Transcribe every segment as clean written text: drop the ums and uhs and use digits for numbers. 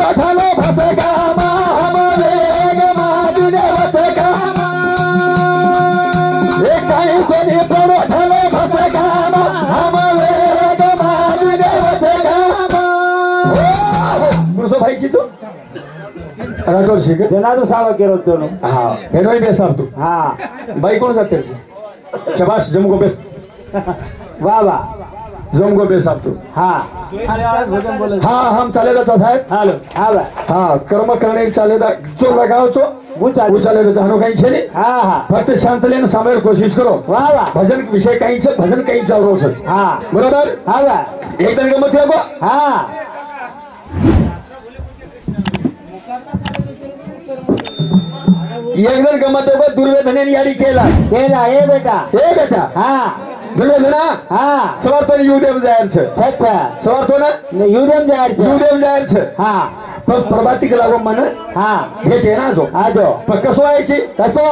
परोठालो भसे कामा हम वेग माजी देवते कामा एक काही कोणी परोठालो भसे कामा हम वेग माजी देवते कामा पुरुषो भाई जी तू राठोड शिक जना तो सावा केरो तो हां हेडोई बेसाब तू हां भाई कौन सा तेरे शाबाश जमको बेस वाह वाह जमको बेसाब तू हाँ हाँ हम चालेगा साहेब हालो हाँ हाँ कर्म करणे चालेगा जो लगाओ तो वो चालेगा जानो कहीं छे नहीं हाँ हाँ फक्त शांत लेने सामने कोशिश करो वाह वाह भजन विषय कहीं छे भजन कहीं चाल रो सर हाँ बराबर हाँ वाह एक दिन गमत है हाँ एक दिन गमत है दुर्योधन ने यारी केला ए बेटा हाँ दुर्योधना हाँ सवार तो युदेव जायर छे अच्छा सवार तो ना युदेव जायर छे हाँ पण प्रभाती के लागो मन हाँ भेटे ना जो आजो पण कसो आयची कसो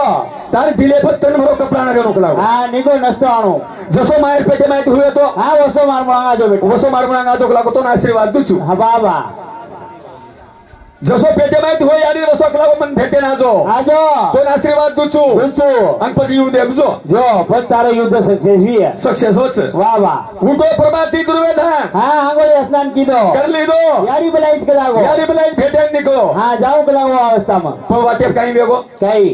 तार दिले पण भरो कपड़ा ना रेनो लागो हाँ निको नस्तो आणो जसो मायर पेटे माहिती हुए तो हाँ वसो मार आजो बेटा वसो मार आजो लागो तो आशीर्वाद दूचू हाँ बाबा जसो पेटे माहिती हो यारी वसो लागो मन भेटे ना जो आजो तो आशीर्वाद दूचू आणि પછી युदेव जो पण तारो युद्ध सक्सेसफुल है सक्सेस होच वाह वाह उठो प्रभाती दुर्योधन हाँ आंगोली स्नान कीधो कर लीधो यारी बलाईत के लागो यारी बलाई भेटे निकलो हाँ जाऊ के लागो अवस्था में पण वाटे काही वेगो काही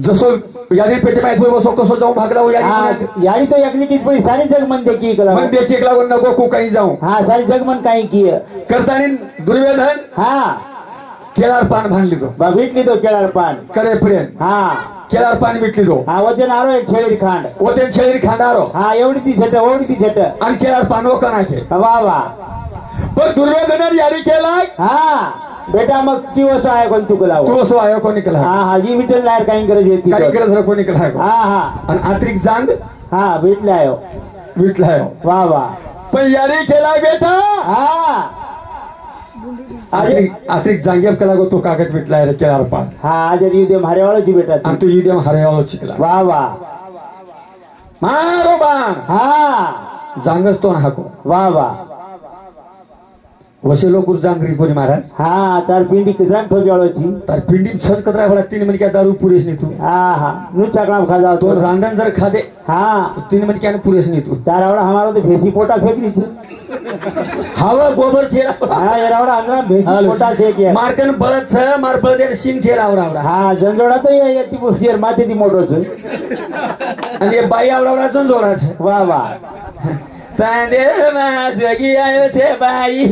जसो यारी पेटे माहिती हो वसो कसो जाऊ भागला हो यारी यारी तो एकली की पड़ी सारी जग मन देखी के लागो मन देखी लागो नको को काही जाऊ हाँ सारी जग मन काही की करतानी दुर्योधन हाँ केळार पान भान लीधो भेटली तो केळार पान करे प्रेम हाँ केळार पान विकली दो हाँ वजन आरो एक छेड़ी खांड ओते छेरी खांडारो हाँ एवढी ती झट ओवढी ती झट आणि केळार पान वो कनाचे वाह वाह पण दुर्योधन यारी केला हाँ बेटा मग ती वसो आहे कोण तू लावो तो सो आयो को निकला हाँ हाँ जी विठल नायर काही गरज होती काही गरज नको निकला हाँ हाँ आणि आंतरिक जांग हाँ भेटले आयो विटलायो वाह वाह पण यारी केला बेटा हाँ आंतरिक जांगेब केला गो तो कागज विटलाय रे केळार पान हाँ आज युद्ध मारे वालो जी बेटा आणि तो युद्ध हरयावलो चिकला वाह वाह मारो बाण हाँ जांगच तो हाको वाह वाह वसे लोक जांगरी कोणी महाराज हाँ तार पिंडी किसान ठोकी वालो छी तार पिंडी छस कतरा बडा 3 मन क्या दारू पुरेस नहीं तू हाँ हाँ नु चकड़ा खा जाओ तो रांधन जर खा दे हाँ 3 मन क्या पुरेस नहीं तू तार आवड़ा हमारा तो भेसी पोटा फेंक रही थी हवा गोबर छेरा हाँ ये रावड़ा अंदर भेसी पोटा फेंक किया मारकन बळत छ मार बळदेर सिंग छेरा आवड़ा हाँ जंजोड़ा तो ये ती पुरेर माथे ती मोटो छ आणि ये बाई आवड़ा जंजोड़ा छ वाह वाह तांडेमा जगी आयो छे बाई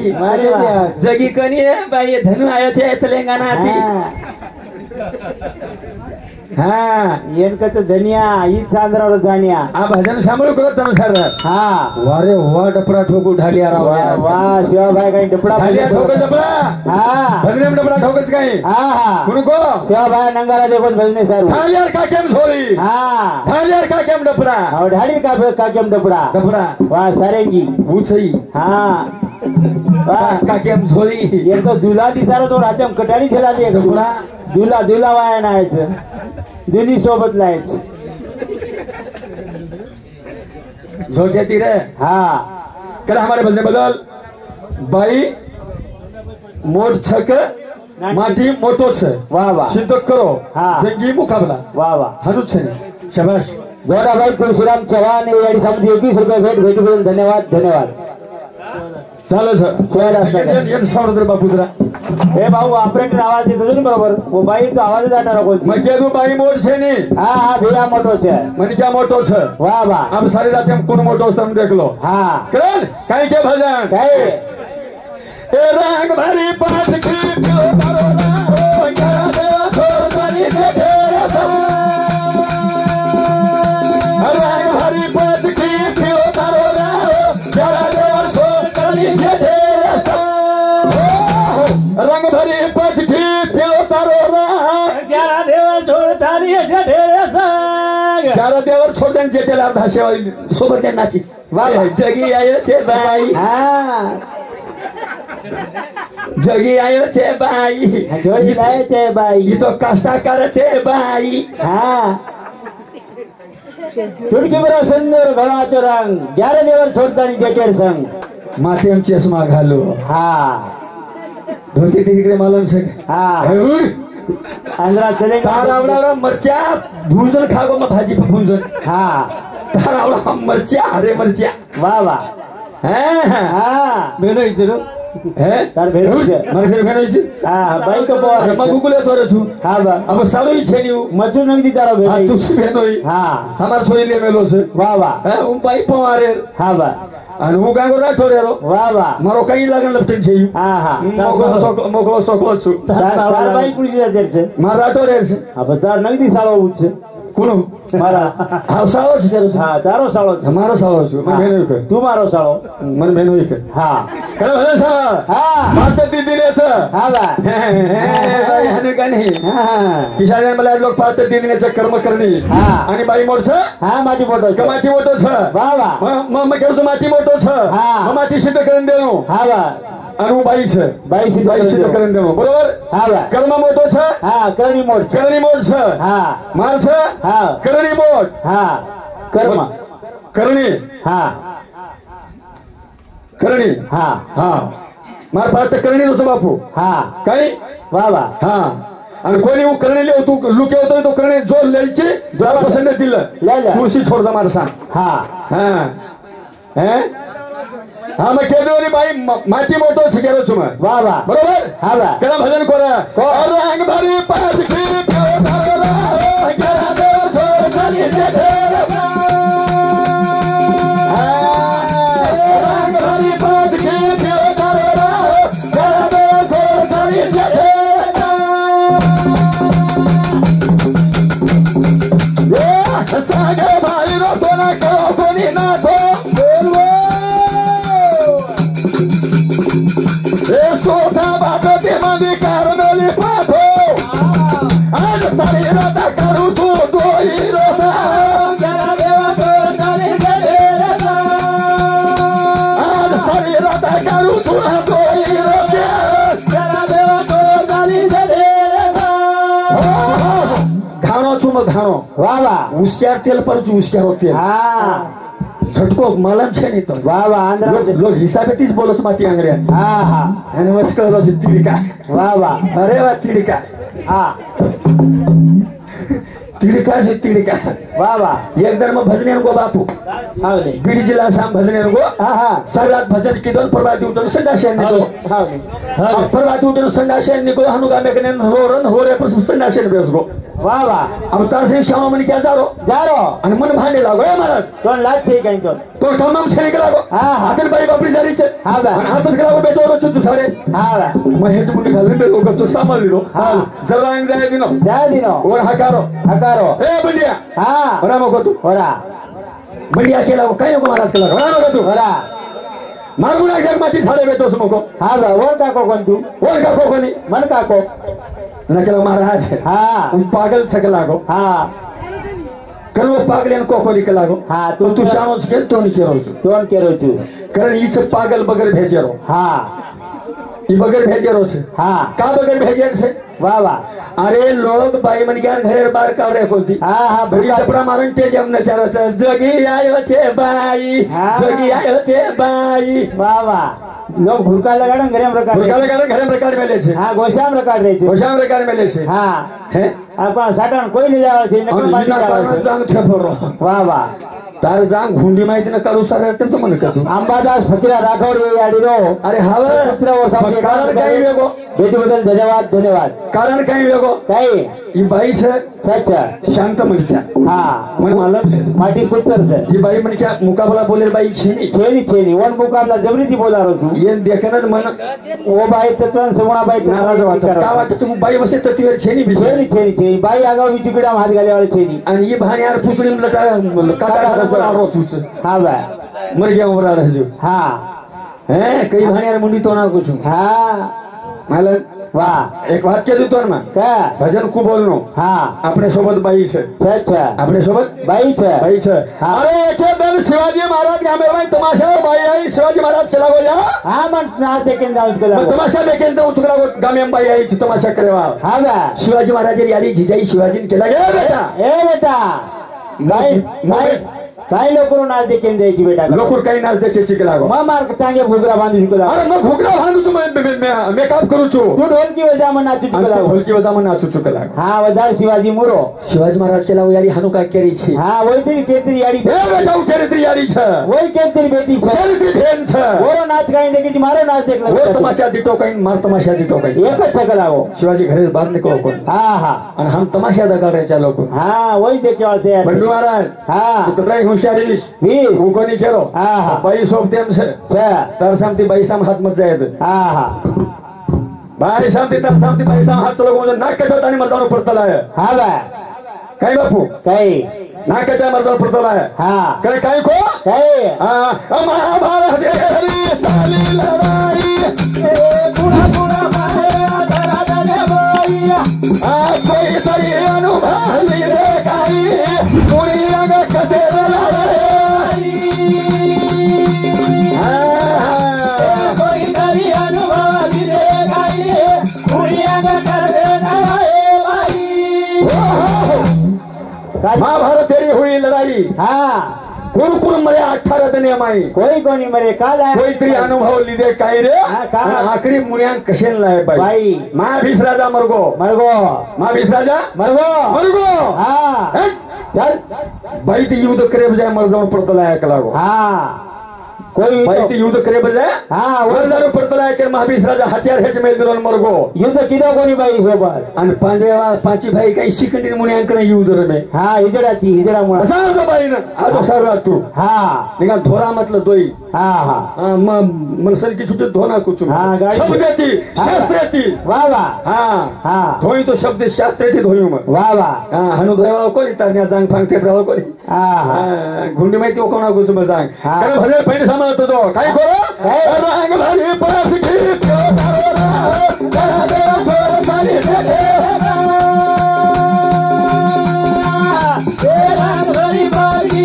जगी कनी बाई धनु आयो छे तेलंगाना हाँ येन कत धनिया ई चांद्रावर जानिया आ भजन सांभळू करो तम सर हाँ वारे वाह डपरा ठोकू ढालिया राव वाह वाह शिवा भाई काही डपड़ा ढालिया ठोकस डपरा हाँ भजने में डपरा ठोकस काही हाँ हाँ उनको शिवा भाई नंगारा देखो भजने सर ढालिया का केम छोरी हाँ ढालिया का केम डपरा और ढाली का केम डपड़ा डपरा वाह सारेंगी पूछई हाँ वाह का केम छोरी ये तो दूल्हा दिसारो तो राजम कटारी ठेला दे डपरा दूल्हा वाया नायचं दुनी सोबत लायचं झोके तीरे हाँ कल हमारे बदले बदल बाई मोट छक माटी मोटो छे वाह वाह सिद्ध करो हाँ जंगी मुकाबला वाह वाह हनुच छे शाबाश जोड़ा भाई तुलसीराम चौहान याडी समधी 21 रुपये भेट बदल धन्यवाद चालो सर ये सौरद्र बापू जरा ए भाऊ ऑपरेटर आवाज देतो ना बरोबर वो बाई तो आवाज जाणार कोणती मग के दू बाई मोट छे नी हाँ हाँ भैया मोटो छे मन क्या मोटो छे वाह वाह अब सारी रात हम कौन मोटो तुम देख लो हाँ करण काई के भजन काई ए रंग भरी पास की पियो करो ना हो क्या देवा छोड़ करी दे रंग भरी पास की पियो करो ना हो क्या देवा छोड़ करी दे रंग भरी पास की पियो करो ना क्या देवा छोड़ तारी ढेरे संग क्या देवा छोड़ देन जेतेला भाषेवाली सोबत त्यांनाची वाह जगी आयो छे बाई हाँ जगी आयो छे बाई जोड़ी लायो छे बाई ये तो कष्टा करे छे बाई हाँ चुटकी बरा सुंदर घराचो रंग 11 देवर छोडतानी जेटेर संग माथेम चष्मा घालो हाँ धोती तिकडे मालूम से हाँ उड़ आंध्रा चलेंगे तार आवड़ा मरचा भूंजन खागो में भाजी पे भूंजन हाँ तार आवड़ा मरचा हरे मरचा वाह वाह हैं हाँ बेनो इचरो हैं तार भेड़ो छे मारे से बेनो इच हाँ भाई तो बहुत मैं गुगले तोरे छु हाँ बा अब सालो ही छे नी मचू नगदी तारो हां भेड़ो तू बेनो ही हाँ हमार छोरी ले मेलो से वाह वाह हैं उन भाई पवारे हाँ बा અને હું કાંગો ના ઠોરેરો वाह वाह મારો કઈ લગન લપટીન છે हाँ हाँ મોકલો સોકલો છું तार भाई कुड़ी जा देर छे મારા ઠોરેર છે अब तार नगदी सालो उठ छे કોનો मारा હા સાવો છે કેરો છે हाँ तारो सालो छे મારો સાવો છે મને બેનો કે तू मारो सालो મને બેનો કે हाँ કરે ભલે છે हाँ માતે દીદી ને છે हाँ बा ભાઈ હને का नहीं हाँ किशाने मला लोक पाते દીદી ને છે કર્મ કરણી હા. અને બાઈ મોર છે हाँ माटी मोटो छे કમાટી મોટો છે वाह वाह મમ્મા કેવું છે માટી મોટો છે હા. માટી સિદ્ધ કરીને દેવું हाँ बा અને હું બાઈ છે बाई सीधे બાઈ સિદ્ધ કરીને દેવું બરોબર हाँ बा કર્મ મોટો છે हाँ करनी मोट छे કરણી મોટ છે हाँ માર છે हाँ કરણી મોટ हाँ कर्म કરણી हाँ કરણી हाँ હા માર પાસે કરણી નો છે બાપુ हाँ કઈ वाह वाह હા અને કોઈને હું કરણી લેવું તું લુકે હોતો તો કરણી જો લે છે જો પસંદ દિલ ले ले कुर्सी छोड़ दे हमारे साथ हाँ हाँ हैं हाँ मैं कह दूँ भाई माटी मोटो से कह रहा हूँ मैं वाह वाह बरोबर हाँ बा करा भजन को और रंग भरी पास की प्यो धरला करा दो छोड़ चली जठे रंग भरी पास की प्यो धरला करा दो छोड़ चली जठे सागे भाई रो सोना करो सोनी ना थो सोता बात ते मंदी कार मेली पाथो आज सारी रात करू तू दो ही रोता जरा देवा तो चली जडे रता आज सारी रात करू तू दो ही रोता जरा देवा तो चली जडे रता घाणो छु म घाणो वाह वाह उसक्यार तेल पर छु उसक्यार होते हाँ झटको मालम छे नहीं तो वाह वाह आंध्रा लोग हिसाबे तीच बोलस माती अंगऱ्या हाँ हाँ आणि वचकळ रोज तिडका वाह वाह अरे वा तिडका हाँ तिडका से तिडका वाह वाह एक दर में भजने को बापू हाँ नहीं बीड जिला शाम भजने को हाँ हाँ सगळ्यात भजन कीर्तन प्रभाती उठून संडाशेन निको हाँ नहीं प्रभाती उठून संडाशेन निको हनुगा मेकने रोरन होरे पर संडाशेन बेसगो वाह वाह अब तार से श्यामा मन क्या जारो जारो आणि मन भांडे लागो ए महाराज तो लाज छे कहीं तो तो कामम छे निकला गो हाँ, हाँ. हातन बाई बापरी जारी छे हाँ बा. आणि हातच गेला बेटो रो तू सारे हाँ वाह मैं हेड मुंडी घालून बे लोक तो सांभाळली रो हाँ. जरा अंग जाय दिनो जाए दिनो और हकारो हकारो ए बंडिया हाँ रामो को तू होरा बंडिया केला काय को महाराज केला रामो को तू होरा मारगुडा जग माटी झाडे बेतो समको हाँ वाह और का को कौन तू और का कोणी मन का को न केला महाराज हाँ उन पागल सकला गो हाँ कलो पागलेन कोकोली केला गो हाँ तो तू शामोस के तो नि केरो तोन केरो तू कारण हीच पागल बगर भेजेरो हाँ ई बगर भेजेरो छे हाँ का बगर भेजेर छे वाह वाह अरे लोग बाई मन ज्ञान घरेर बार कावरे कोलती हाँ हाँ भरी भूका कपड़ा मारन ते जम नचारो छे जोगी आयो छे बाई हाँ. जोगी आयो छे बाई वाह वाह लोग भूका लगाड़न घरे में रखा भुरकाले कारण घरे प्रकार मेले छे हाँ गोशाम रखा रहे थे होशाम प्रकार मेले छे हाँ हैं अपन साटन कोई ले जावे छे नकल और माटी बिना जावे कारण छे जांग थेफरो वाह वाह तार जांग घुंडी माहिती न करू सारे ते तो मन करू अंबादास फकीरा राठौर ये याडी रो अरे हावे पुत्र और सामने कारण काही वेगो बेटी बदल धन्यवाद धन्यवाद कारण काही वेगो काय ई बाई छे सच शांत मनक्या हाँ मन मालम छे माटी कुचर छे ई बाई मनक्या मुकाबला बोलेर बाई छे नी छेनी वन मुकाबला जबरीती बोला रो तू ये देखनच मन वो बाई तत्वन सगुणा बाई नाराज वाटत का वाटत तू बाई बसे ततीवर छे नी बिसे छेनी बाई आगाव विचिकडा हात घाले वाले छेनी आणि ये भाण्यार पुसडीम लटा काटा काटा रोच उच हाँ बा मर गया उबरा रहजो हाँ हैं कई भाण्यार मुंडी तो ना कुछ हाँ मालक वाह एक बात कह दू तोर में क्या भजन को बोलनो हाँ अपने सोबत बाई छे सच अपने सोबत बाई छे बाई छे हाँ. अरे एके दिन शिवाजी महाराज के हमें भाई तमाशा बाई आई शिवाजी महाराज केला गो या हाँ मन नाच देखें जाऊँ उसको मग तमाशा देखेल जाऊ तुकडा गो गामे बाई आई तमाशा करेवा हाँ बा शिवाजी महाराज यारी जिजाई शिवाजी केला गे बेटा ए बेटा बाई बाई काही लोकर नाच देखील द्यायची बेटा लोकर काही नाच द्यायचे शिक लागो मग मार चांगे घुगरा बांधू शिकू लागो अरे मग घुगरा बांधू तुम्ही मेकअप करू छु तू ढोलकी वजा मग नाचू शिकू लागो ढोलकी वजा मग नाचू चुक लागो हा वजा शिवाजी मुरो शिवाजी महाराज केला यारी हनु का केरी छी हा वही तेरी केतरी यारी ए बेटा केरी यारी छ वही केतरी बेटी छ केरी भेन छ ओरो नाच काही देखी मारो नाच देख वो तमाशा दिटो काही मार तमाशा दिटो काही एकच छक लागो शिवाजी घरे बाहेर निकलो कोण हा हा आणि हम तमाशा दगाडायच्या लोक हा वही देखे वाले यार बंडू महाराज हा तू कतराई होशियारी लिस 20 वो कोणी केलो हा हा बाई सोप तेम छे तर सामती बाई साम हात मत जायत हा हा बाई सामती तर सामती बाई साम हात चलो म्हणजे नाक कचत आणि मरजानो पडतला आहे हा बा काय बापू काही नाकाच्या मरजानो पडतला आहे हा काय काय को काही महाभारत हरी चाली लढाई पुढा पुढा मारे धरा धरा बोया कोई तरी अनुभवली रे काही कोणी अंग कसे लढाई कोई तरी अनुभवली रे काही कोणी अंग कसे लढाई महाभारत तेरी हुई लड़ाई हा कोण कोण मरे 18 दिन माई कोई कोणी मरे काल कोई तरी अनुभव लिदे काय रे आखरी मुनियां कशेन लाय बाई महाभीष राजा मरगो मरगो महाभीष राजा मरगो मरगो हा चल बाई ते युद्ध करे बजाय मर जाऊन पडतला ऐकलागो हा कोई बाई ते युद्ध करे बजाय हा वर जाऊन पडतला ऐक महाभीष राजा हथियार हेच मेल दिलो मरगो युद्ध किदो कोणी बाई सोबत आणि पांची भाई काही शिकंडी मुनियांकन युद्ध रे हा हिजडा मुळा असा बाई ना आज सरला तू हा निघा धोरा मतलब दोई हा हा मनसर की छुट्टी धोना कुछ हाँ, गाड़ी शब्द थी शास्त्र थी वाह वाह हाँ हाँ धोई तो शब्द शास्त्र थी धोई में वाह वाह हाँ हनु धोया कोणी तरण्या जांग फांगते प्रभाव कोणी हा गुंडी माहिती वो कोणा कुछ में जांग हाँ। कारण भले पहिले सांभाळतो तो काय करो रंग भरी पास की करा दे छोर साली दे रंग भरी पास की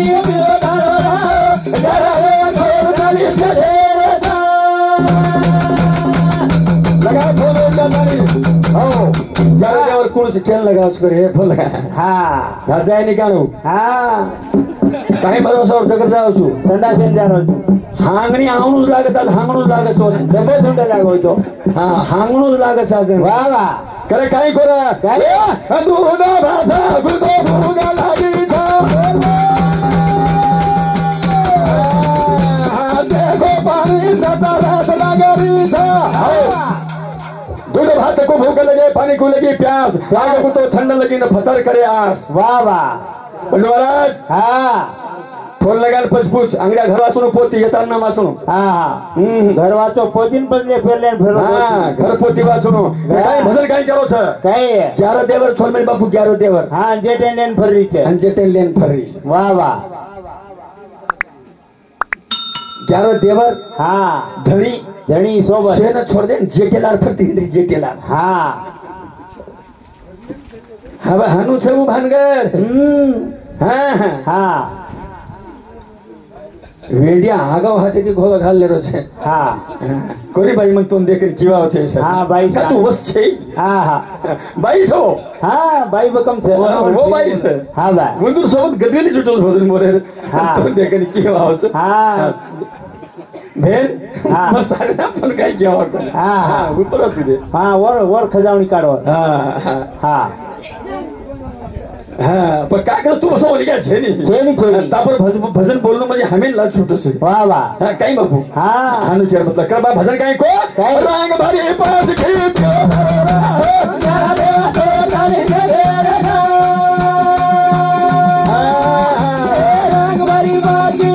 करा दे छोर साली दे लगा बोलो जानी हो जरा देवर कुछ खेल लगा उसको रे बोल हाँ राजा निकालो हाँ काही भरोसा और जगर जाओ छु संडासेन जानो हांगणी आवणूच लागतात हांगणूच लागत सोने डबे धुंडा लागो तो हाँ हांगणूच लागत साजन वाह वाह करे काही करा काय दुना भाषा गुदो भुगा लागी था देखो पानी सता रात लागरी था दूध भात को भूख लगे पानी को लगी प्यास आग को तो ठंड लगी न फतर करे आस वाह वाह पंडू महाराज हाँ फोन लगाल पचपूच अंगड्या घर वाचून पोती येताना वाचून हाँ घर वाचो पोतीन पडले फेरले फिरो हाँ घर पोती वाचून काय भजन काय करो छ काय 11 देवर छोड़ मेरे बापू 11 देवर हाँ जेटेन लेन फर्री छे अंजेटे लेन फर्री वाह वाह 11 देवर हाँ धड़ी धनी सोबत सेना छोड़ दे जेटेलार फरती जेटेलार हाँ હવે હાનું છે હું ભાનગર હા હા हाँ વેડિયા આગાવ હાથેથી ઘોડો ઘાલેલો છે हाँ કોરી ભાઈ મને તો દેખીને કેવા છે हाँ भाई કા તું વસ છે हाँ हाँ ભાઈ છો हाँ भाई बकम छे वो भाई છે हाँ भाई મંદુર સોબત ગદવેલી છૂટો ભજન મોરે હા. તો દેખીને કેવા છે हाँ બેન હા. મસાલા પણ કઈ કેવા કરે હા, હા. ઉપર જ દે हाँ वर खजावणी काढो હા હા हाँ હા પણ કાકા તું શું બોલી ગયા છે ની छेनी छेनी તાપર ભજન બોલનું म्हणजे હમેं લાજ છૂટો છે वाह वाह હા કઈ બાપુ हाँ હાનું કેર मतलब કરબા ભજન કઈ को કઈ? रंग भरी पास खींचो रंग भरी बाजी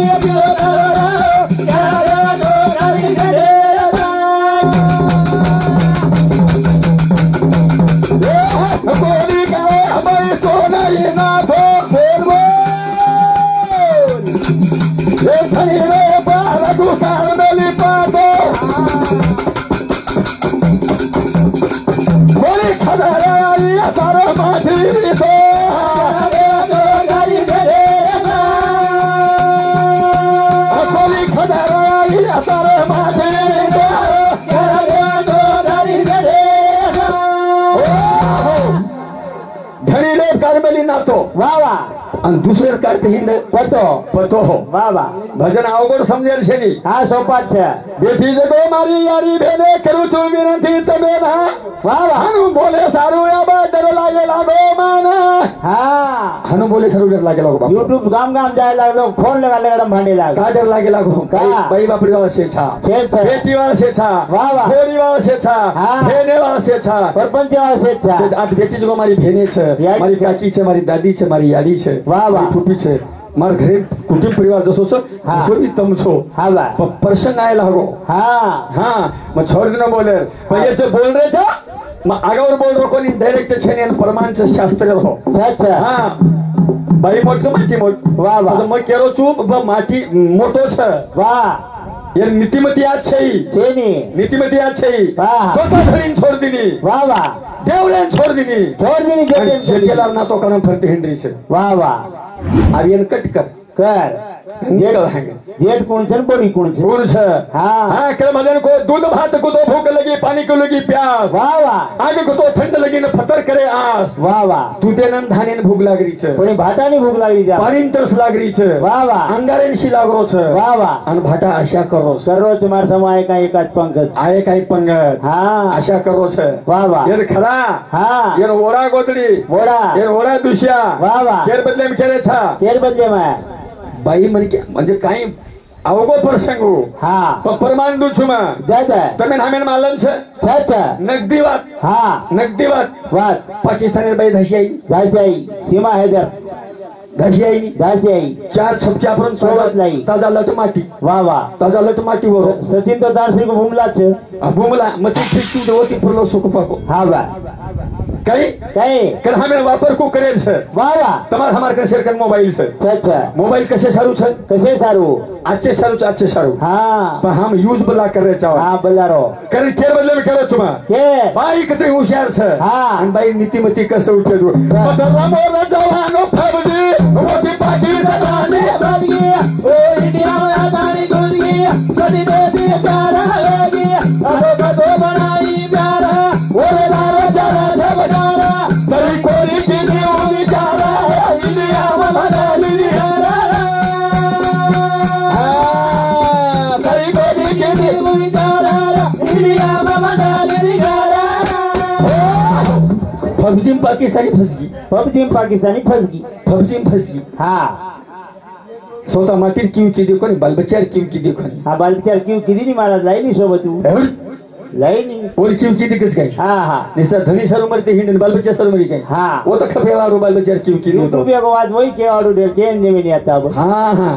कोनी का हमें सोना ये ना तो बोलबो ये धनी रे बाला दुकान में लिपातो कोनी खदारा ये सारो आणि दुसरे काढते हिंड पतो पतो वा वा भजन अवघड समजेल છે ની હા સોપાત છે બેઠી જગો મારી યારી ભેને કરું છું વિનંતી તમે ના વા વા હાનું બોલે સારું આબા ડર લાગે લાગો માના હા હાનું બોલે સારું ડર લાગે લાગો બાપુ YouTube ગામ ગામ જાય લાગો ફોન લગા લગા ભાંડી લાગે કા ડર લાગે લાગો કા? ભાઈ બાપડી વાળા શેછા છે છે બેટી વાળા શેછા વાહ, વાહ. હોરી વાળા શેછા હા. ભેને વાળા શેછા પરપંચ વાળા છે આ બેટી જગો મારી ભેને છે યાડી મારી છે. કાકી છે મારી દાદી છે મારી યાડી છે વાહ, વાહ. મારી ફૂફી છે મારા ઘરે કુટુંબ પરિવાર જશો છો હા. જશો બી તમ છો હા વા પ્રસંગ આય લાગો હા हाँ मैं छोड़ देना बोले भैया जो बोल रहे थे मैं आगे बोल रहा कोनी डायरेक्ट छे ने प्रमाण से शास्त्र हो છે છે हाँ भाई मोट के माटी मोट वाह, वाह. मैं केरो छु माटी मोटो छे वा ये नीतिमती आज छे છે ની नीतिमती आज छे वाह. स्वतः धरीन छोड़ दीनी वा वा देवलेन छोड़ दीनी છોડ દીની जेठेलाल ना तो करम फरती हिंडरी छे वा वा आर्यन कट कर कर निकल आएंगे जेठ कोण છે ને બોડી कोण છે गुण छे हाँ हाँ कर भजन को दूध भात को तो भूख लगी पानी को लगी प्यास वा वा आगे को तो ठंड लगी न फतर करे आस वा वा દૂધેનન ધાનેન ભૂખ લાગરી છે પણ એ ભાટાની ભૂખ લાગી જાય પાણીની તરસ લાગરી છે વા વા અંગારેન શી લાગરો છે વા વા અને ભાટા આશા કરો છે કરરો તમારા સમય કાંઈ એકાદ પંકજ આએ કાઈ પંગત હા આશા કરો છે વા વા એર ખરા હા એર ઓરા ગોદડી બોડા એર ઓરા દુશિયા वा वा કેર બદલે એમ કરે છે કેર બદલે માં બાઈ મને કે म्हणजे કાઈ આવગો પ્રસંગ હા પરમાન દુ છું માં દાદા તમે નામેન માલમ છે છે છે નગદી વાત હા નગદી વાત વાત પાકિસ્તાની બાઈ ધસી આવી દાસાઈ સીમા हैदर ધસી આવી દાસાઈ ચાર છપચા પર સોવત लाई તાજા લટ માટી वा वा તાજા લટ માટી વરો सचिन तो दारसी को भूमला છે આ ભૂમલા મતી ઠીકતું દેવતી પરલો સુખ પાકો હા वा કઈ કઈ કે હમે વાપર को કરે છે वा वा તમાર हमार के शेयर कर मोबाइल છે છે છે मोबाइल कैसे सारू છે કશે સારું अच्छे सारू છે अच्छे सारू હા पर हम यूज बला कर रहे चाहो હા બલારો कर केर बदले में करो छुमा કે भाई कितनी होशियार છે હા અને ભાई नीतिमती कैसे उठे दो बदरा मोर जवानो फबजी मोती पाकी सदानी बदगी ओ इंडिया में आजादी गुजगी सदी देती प्यारा होगी अबो कदो बनाई प्यारा ओरे लारे जरा झबकारा करी कोरी की नीव विचारा इंडिया में भला निहारा करी कोरी की नीव विचारा इंडिया में बना निगारा फबजी में पाकिस्तानी फंस गई पबजी में पाकिस्तानी फंस गई फबजी में फंस गई हाँ स्वतः माटीर क्यों की देखो नहीं बाल बच्चा क्यों की देखो नहीं हाँ बालबच्चा क्यों की दी महाराज लाई नहीं सोबत लाई नहीं और क्यों की दिक्कत गई हाँ हाँ निस्ता धनी सारू मरते हिंड बाल बच्चा सारू मरी गई हाँ वो तो खफेवारो बाल बच्चा क्यों की दो यूट्यूब को बात वही के और डेर केन जमी नहीं आता अब हाँ हाँ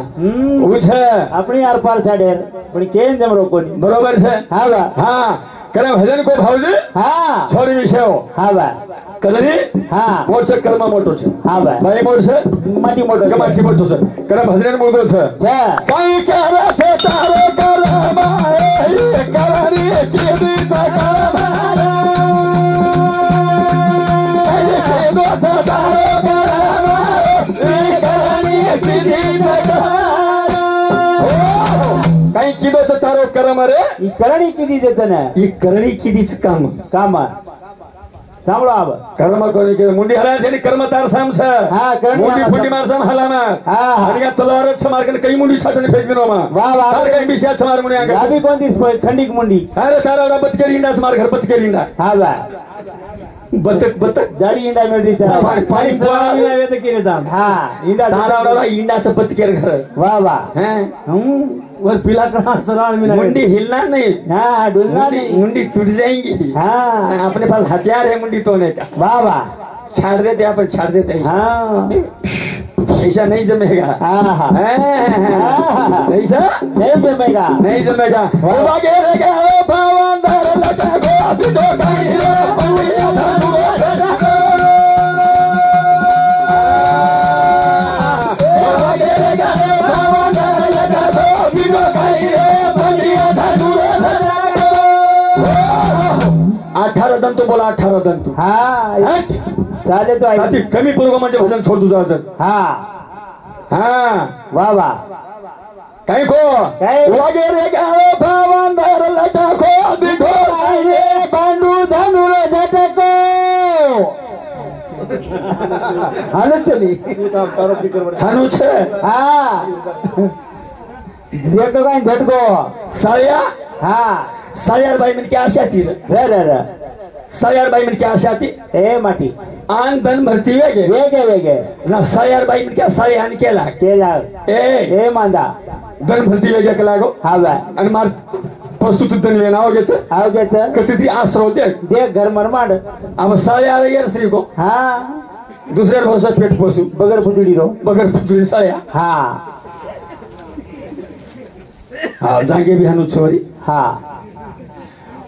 वो है अपनी आर पार था डेर पण केन जम रोको नहीं बरोबर है हाँ बा हाँ करे भजन को भावजी हाँ छोरी विषय हो हाँ बा कदरी हाँ मोर से कर्म मोटो छे हाँ बा भाई मोर से माटी मोटो के माटी मोटो छे करे भजन मुदो छे छे कई करे थे तारो कर्म ए करनी की दी सकम कई दो तारो कर्म ए करनी की दी सकम कई किदो छ तारो कर्म रे ई करणी कीधी देते ने ये करणी कीधीच काम काम सांभळो आव कर्म कोणी केलं मुंडी हलाय છે ને કર્મ તાર સામ છે હા, કરણી મુંડી આમાં ફૂટી માર સામ હલામાં હા, હા. અને આ તલવાર છે માર કને કઈ મુંડી છાટને ફેંક દેનો માં વાહ, વાહ. તાર કઈ બિશા છે માર મુંડી આંગળ गाभी कौन दी खंडिक मुंडी અરે તારા ઓડા બતકે રીંડા છે માર ઘર બતકે રીંડા हाँ बा બતક બતક दाढ़ी इंडा मिल दी था પાણી સવામી આવે તો કેરે જામ हाँ इंडा તારા ઓડા ઈંડા છે બતકે ઘર वाह वाह હે और पीला कहाँ सराल में मुंडी हिलना नहीं हाँ डुलना मुंडी नहीं मुंडी टूट जाएंगी हाँ अपने पास हथियार है मुंडी तोड़ने का वाह वाह छाड़ देते यहाँ पर छाड़ देते हैं हाँ ऐसा नहीं जमेगा हाँ हाँ ऐसा नहीं जमेगा नहीं जमेगा ओ वगैरह ओ भवंदर लगा गो अभी तो कहीं रे बंदिया धनु लगा गो ओ वगैरह ओ भवंदर लगा गो अभी तो कहीं रे बंदिया धनु लगा गो 18 दंतु बोला 18 दंतु हाँ हट चाले तो आई अति कमी पूर्व म्हणजे भजन छोड़ तुझा सर हाँ हाँ वाह वाह काही को काय? वगैरे गाव भावंदर लटाको दिघो रे बांडू धनुर झटको हानुच नहीं हानुच हाँ देखो काय झटको साळ्या हाँ साळ्यार बाई म्हणजे क्या आशा ती रे साळ्यार बाई म्हणजे क्या आशा ती ए माटी आन धन भरती वेगे वेगे ना साळ्यार बाई म्हणजे क्या साळे आन केला केला ए ए मांदा धन भरती वेगे केला गो हा बाय आणि मार प्रस्तुत धन वेना होगेच आओ के सर कती आश्रव देख घर मरमाड अब साळ्यार येर श्री को हाँ दुसऱ्या भाषा पेट पोसू बगर फुटडी रो बगर फुटली साळ्या हाँ हा जागे बी हानुच छोरी हाँ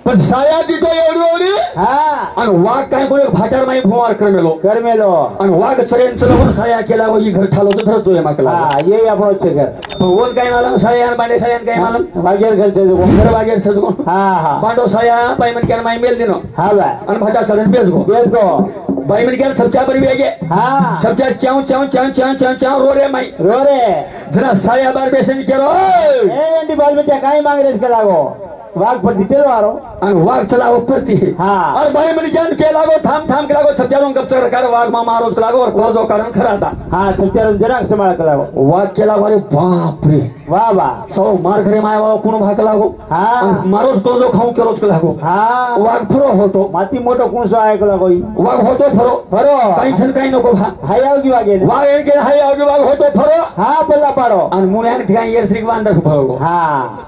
पण साळ्या दितो एवढी हाँ आणि वाघ काय कोणी फाट्यार माई फुवार करमेलो कर मेलो आणि वाघ चरेन चलवून साळ्या केला व ही घर ठालो तर धरतोय माकला हाँ ये आपण अच्छे घर वन काय मालम साळ्या बांडे साळ्या काय मालम बागेर घर चल घर बागेर सजगो हाँ हाँ बांडो साळ्या बाई मन क्या माई मेल दिनो हाँ बाय आणि भाटा चलन बेसगो बेस को बाई मन क्या सबच्या पर वेगे हाँ सबच्या चाव चाव चाव चाव चाव चाव रो रे माई रो रे जरा साळ्या बार बेसन केलो ए एंडी बाल में क्या काय मांग रेस के लागो वाघ पर चलो आरो आणि वाघ चलावो परती हाँ और भाई मन ज्ञान के लागो थाम के लागो सबच्या गप कर वाघ मामा रोज के लागो और कोजो कारण खरा था हाँ सबच्या जरा संभाळ के लागो वाघ केला अरे बाप रे वाह वाह सो मार घरे माय वाव कोण भाग लागो हाँ मारोज कोजो खाऊ के रोज के लागो हाँ वाघ फरो होतो माती मोटो कुंसो आहे के लागो वाघ होतो फरो फरो काही छन काही नको भा हाय आवगी वागे वाघ एन के हाय आवगी वाघ होतो फरो हाँ पल्ला पाडो आणि मुळ्यान ठिकाणी येर श्री वांदर फळगो हाँ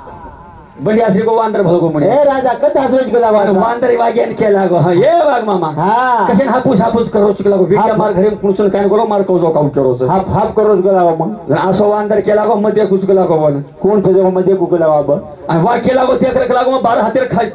बंडिया श्री को वांदर फळगो म्हणे ए राजा कद हसवेज के लागो आणि वांदर वाग्यान के लागो हा ये वाघ मामा हाँ कशेन हापूस करो चुक लागो बिट्या मार घरे कुणसून काय करो मार कोजो खाऊ करो हाफ हाफ करो के लागो मग जर असो वांदर के लागो मध्ये कुछ के लागो वन कोण से जगह मध्ये कुके लागो अब आणि वाघ के लागो ते के लागो 12 हातेर खाय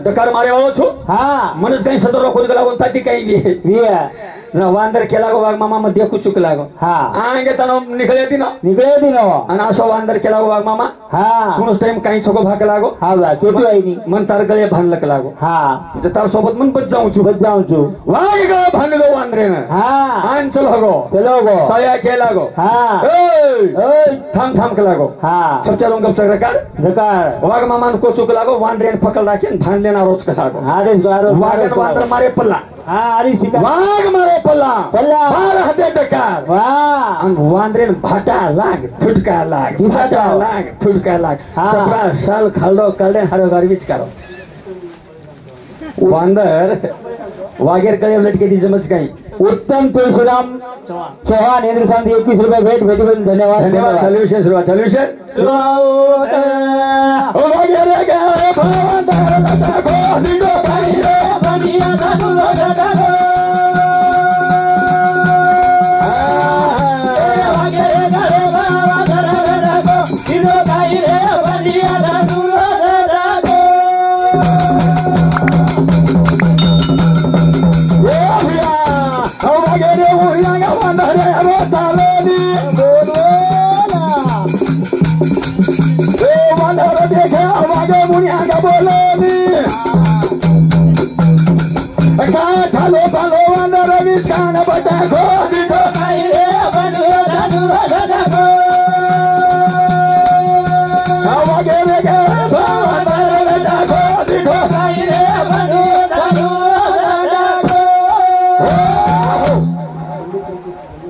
डकार मारे वाळो छो हाँ मनस काही सदर रोखो के लागो ताती काही बी विया जर वांदर के लागो वाघ मामा मध्ये कुछ चुक लागो हाँ आंगे तनो निकळे दिनो निकळे दिनो आणि असो वांदर के लागो वाघ मामा हाँ कुणस टाइम काही छको भाग लागो हाँ बा चोटी आई नी मन तार गळे भानलक लागो हाँ जे तार सोबत मन बच जाऊ छु बच जाऊं छु वाघ गळे भानलो वांदरेन हाँ आन चल होगो चलो गो साया के लागो हाँ ए ओय थाम के लागो हाँ सबच्या गप चक्र कर रकार वाघ मामान को चुक लागो वांदरेन पकड राखीन भान लेना रोज के लागो हारेस गारो वाघन वांदर मारे पल्ला हाँ अरे शिकार वाघ मारे पल्ला पल्ला 12 हाते डकार वाह आणि वांदरेन भाटा लाग थुटका लाग दिसा भाटा जाओ. लाग थुटका लाग हाँ. सबरा साल खाल्डो कल्डे हरो गारबीच करो वांदर वागेर कळे लटके दी जमच काही उत्तम तुळशीराम चौहान इंद्रशांत 21 रुपये भेट भेटीबद्दल धन्यवाद धन्यवाद सॉल्युशन सुरुवात ओ वागेर गे भावंदर लता गो दिगो भाई रे बनिया दादू दादा गो वागेर गे भावंदर लता गो दिगो भाई रे बनिया दादू दादा गो ये भैया ओ वागेर उया गा वांदर रे तालेनी बोलना ए वांदर देखे वागे मुनिया गा बोलेनी खालो खालो वांदर विस्कान बटा खो दिगो भाई रे बनिया दादू दादा गो वागे गे भावंदर लता गो दिगो भाई रे बनिया दादू दादा गो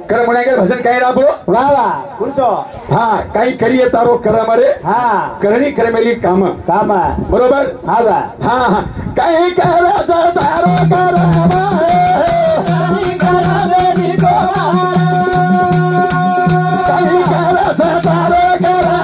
कर म्हणागे भजन काही राबलो वाह वाह कुर्चो हा काही करिये तारो करा मरे हाँ करणी करमेली काम काम बरोबर हाँ बा हा हा काही करायचं तारो करा काही करायचं तारो करा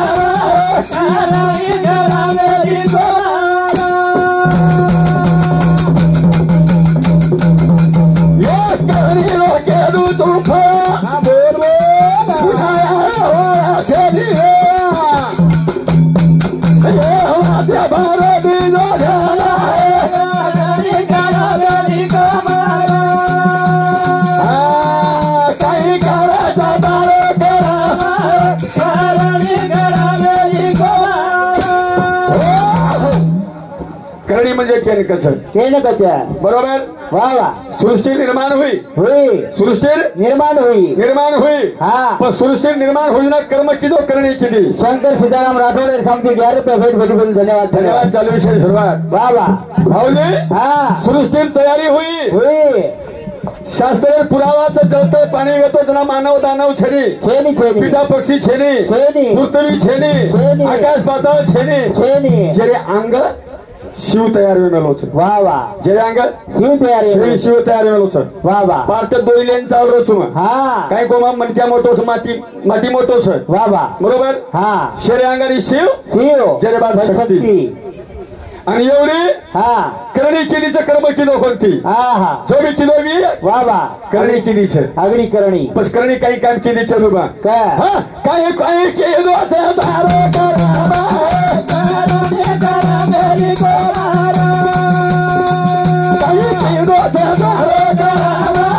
करणी म्हणजे केनकच केने कच्या बरोबर वाह वाह सृष्टी निर्माण हुई हुई सृष्टी निर्माण हुई निर्माण हुई हाँ पण सृष्टी निर्माण होईना कर्म किदो करणी किदी शंकर सीताराम राठोड सांगते 11 रुपये भेट भेटीबद्दल धन्यवाद धन्यवाद चालू विषय सुरुवात वाह वाह भाऊजी हाँ सृष्टी तयारी हुई हुई शास्त्र पुरावाचं जळतं पाणी येतो जना मानव दानव छेनी छेनी छेनी पिता पक्षी छेनी छेनी पृथ्वी छेनी छेनी आकाश पाताळ छेनी छेनी जेरे अंग शिव तयार वेमेलो छ वा वा जेरे अंग शिव तयार शिव तयार वेमेलो छ वा वा पार्ट दोइलेन चालरो छु हा काय गोमा मनक्या मोठो छ माटी मोठो छ वा वा बरोबर हा शेरे अंगारी शिव शिव जेरे बाद शक्ती आणि एवढी हा करणी केलीचं कर्म किलो कोणती हा हा जोडी किलो बी वा वा करणी केलीच अगदी करणी पण करणी काही काम केली चलू बा काय हा काय काय केलो दारो कराबा करुणे करा मेरी गोरारा काय केलो दारो कराबा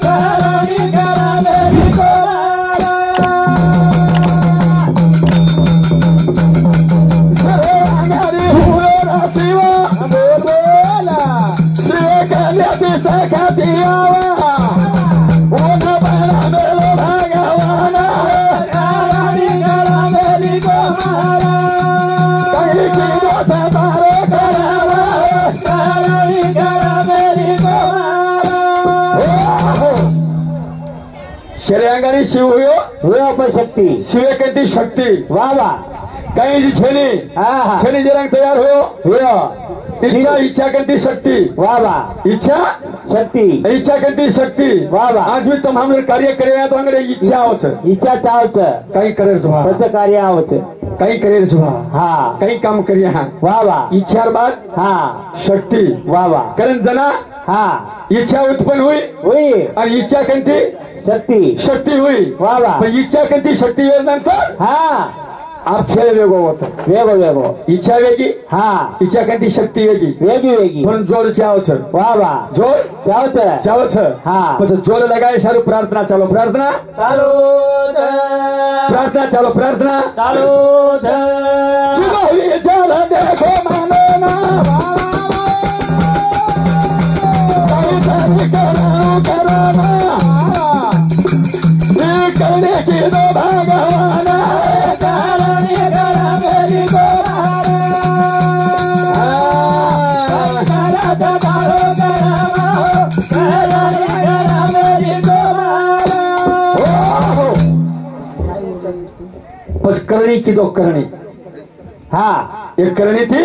करुणे करा मेरी गोरारा सरे अंगारी हुरा शिवा बोला शिव कल्याती सखाती आवा ओना बना मेलो भगवाना करुणे करा मेरी गोरारा काय केलो दारो कराबा करुणे करा मेरी गोरारा शेरे अंगारी शिव होयो वे अपशक्ती शिवे कधी शक्ती वा वा काही जी छेनी हा हा छेनी जे रंग तयार हो वे इच्छा करती शक्ती वा वा इच्छा शक्ती करती शक्ती वाह, वाह। आज भी तुम हम कार्य करे तो अंगड़े इच्छा होच इच्छा चावच काही करे सुभा त्याचं कार्य आवत काही करे सुभा हा काही काम करिया हा वा वा इच्छा बाद हा शक्ती वा वा कारण जना हा इच्छा उत्पन्न हुई होई आणि इच्छा करती शक्ती शक्ती हुई वा वा पण इच्छा करती शक्ती नंतर हा आप खेळ वेगळं होतं वेगो वेगो इच्छा वेगळी हा इच्छा करती शक्ती वेगळी वेगी वेगी पण जोर चावच वा वा जोर चावच चावच हाँ। પછી જોર લગાય સારું પ્રાર્થના ચાલો પ્રાર્થના ચાલો પ્રાર્થના ચાલો પ્રાર્થના ચાલો ચાલો દેખો માનો ના करने की दो भगवान करने करा मेरी गोरारा करा तारो करा करने करा मेरी गोरारा करणी की दो करणी हा एक करणी थी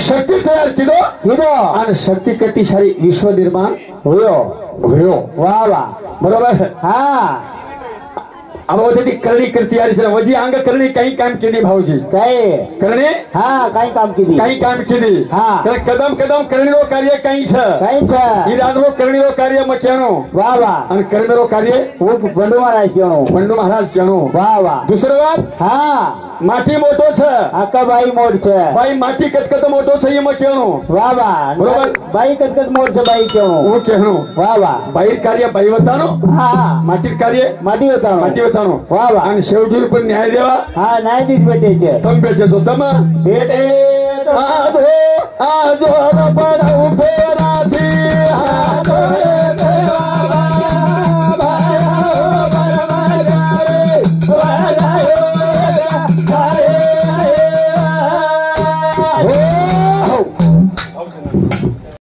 शक्ती तयार किलो किलो आणि शक्ती कती सारी विश्व निर्माण होयो होयो वा वा बरोबर हा अब होते ती करणी करती यार चला वजी अंग करणी काही काम केली भाऊजी काय करणे हा काही काम केली काही काम केली हा तर कदम कदम करणीरो कार्य काही छ काही छ ઈરાદરો કरणीरो कार्य મક્યાનો वा वा અને કરમેરો कार्य હું બંડુ महाराज કેણો पंडू महाराज ક્યાનો वा वा दुसरं વાત हा માટી મોટો છે अक्का बाई मोड छ ભાઈ માટી કતકત મોટો છે એ મક્યાનો वा वा बरोबर. बाई कचकच मोड छ बाई केणो હું કહેણો वा वा બાઈ કાર્ય બાઈ વતાનો हा માટી કાર્ય माटी होता માટી વતાનો वा वा અને शेवटी पण न्याय देवा हा न्यायाधीश भेटे छ તમે બેઠો છો તમે भेटे आजो आजो रबड उभे